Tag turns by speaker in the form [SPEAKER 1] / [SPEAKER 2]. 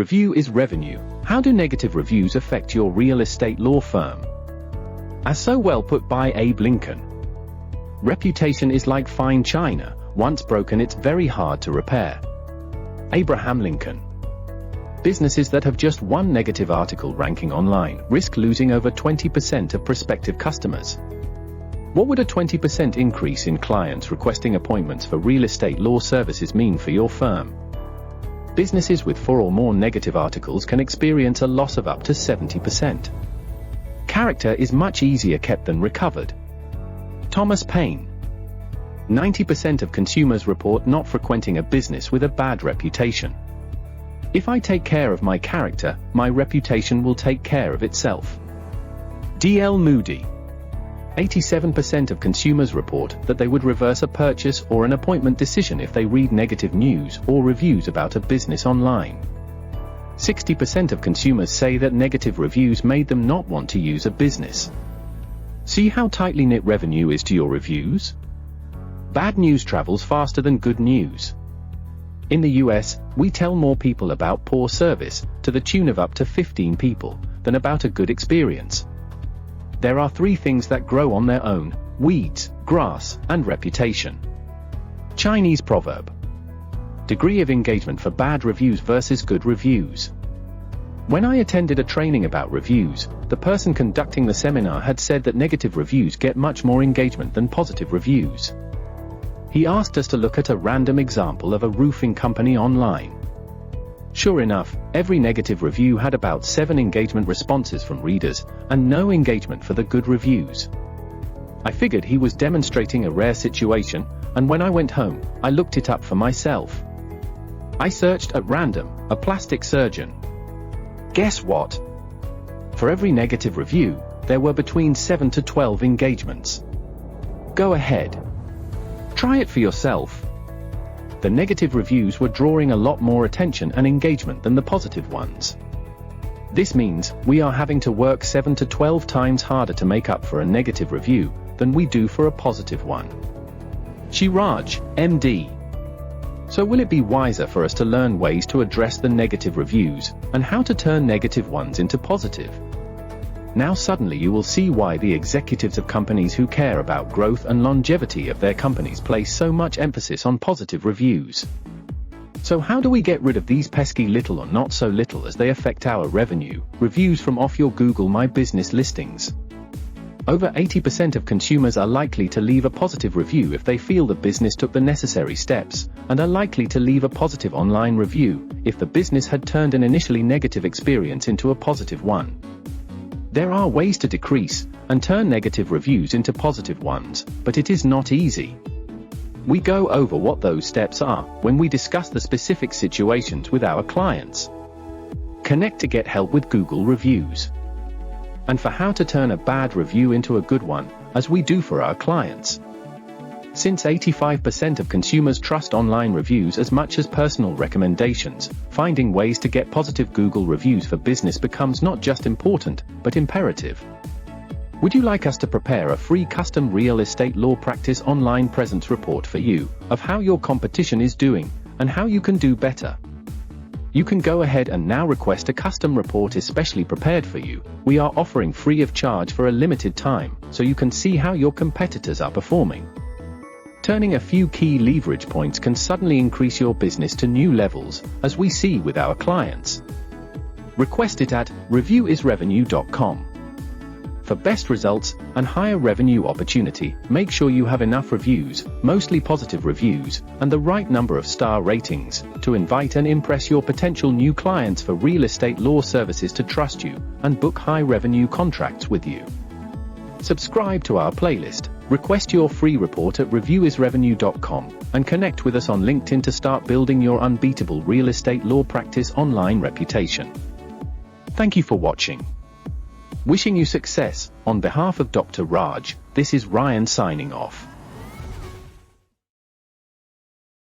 [SPEAKER 1] Review is revenue. How do negative reviews affect your real estate law firm? As so well put by Abe Lincoln. Reputation is like fine china. Once broken, it's very hard to repair. Abraham Lincoln. Businesses that have just one negative article ranking online risk losing over 20% of prospective customers. What would a 20% increase in clients requesting appointments for real estate law services mean for your firm? Businesses with 4 or more negative articles can experience a loss of up to 70%. Character is much easier kept than recovered. Thomas Paine. 90% of consumers report not frequenting a business with a bad reputation. If I take care of my character, my reputation will take care of itself. D.L. Moody. 87% of consumers report that they would reverse a purchase or an appointment decision if they read negative news or reviews about a business online. 60% of consumers say that negative reviews made them not want to use a business. See how tightly knit revenue is to your reviews? Bad news travels faster than good news. In the US, we tell more people about poor service, to the tune of up to 15 people, than about a good experience. There are 3 things that grow on their own: weeds, grass, and reputation. Chinese proverb. Degree of engagement for bad reviews versus good reviews. When I attended a training about reviews, the person conducting the seminar had said that negative reviews get much more engagement than positive reviews. He asked us to look at a random example of a roofing company online. Sure enough, every negative review had about 7 engagement responses from readers, and no engagement for the good reviews. I figured he was demonstrating a rare situation, and when I went home, I looked it up for myself. I searched at random, a plastic surgeon. Guess what? For every negative review, there were between 7 to 12 engagements. Go ahead. Try it for yourself. The negative reviews were drawing a lot more attention and engagement than the positive ones. This means we are having to work 7 to 12 times harder to make up for a negative review than we do for a positive one. Shiraj, MD. So will it be wiser for us to learn ways to address the negative reviews, and how to turn negative ones into positive? Now suddenly you will see why the executives of companies who care about growth and longevity of their companies place so much emphasis on positive reviews. So how do we get rid of these pesky little or not so little as they affect our revenue? Reviews from off your Google My Business listings. Over 80% of consumers are likely to leave a positive review if they feel the business took the necessary steps, and are likely to leave a positive online review if the business had turned an initially negative experience into a positive one. There are ways to decrease and turn negative reviews into positive ones, but it is not easy. We go over what those steps are when we discuss the specific situations with our clients. Connect to get help with Google reviews. And for how to turn a bad review into a good one, as we do for our clients. Since 85% of consumers trust online reviews as much as personal recommendations, finding ways to get positive Google reviews for business becomes not just important, but imperative. Would you like us to prepare a free custom real estate law practice online presence report for you, of how your competition is doing, and how you can do better? You can go ahead and now request a custom report especially prepared for you. We are offering free of charge for a limited time, so you can see how your competitors are performing. Turning a few key leverage points can suddenly increase your business to new levels, as we see with our clients. Request it at reviewisrevenue.com. For best results and higher revenue opportunity, make sure you have enough reviews, mostly positive reviews, and the right number of star ratings, to invite and impress your potential new clients for real estate law services to trust you and book high revenue contracts with you. Subscribe to our playlist, request your free report at reviewisrevenue.com, and connect with us on LinkedIn to start building your unbeatable real estate law practice online reputation. Thank you for watching. Wishing you success. On behalf of Dr. Raj, this is Ryan signing off.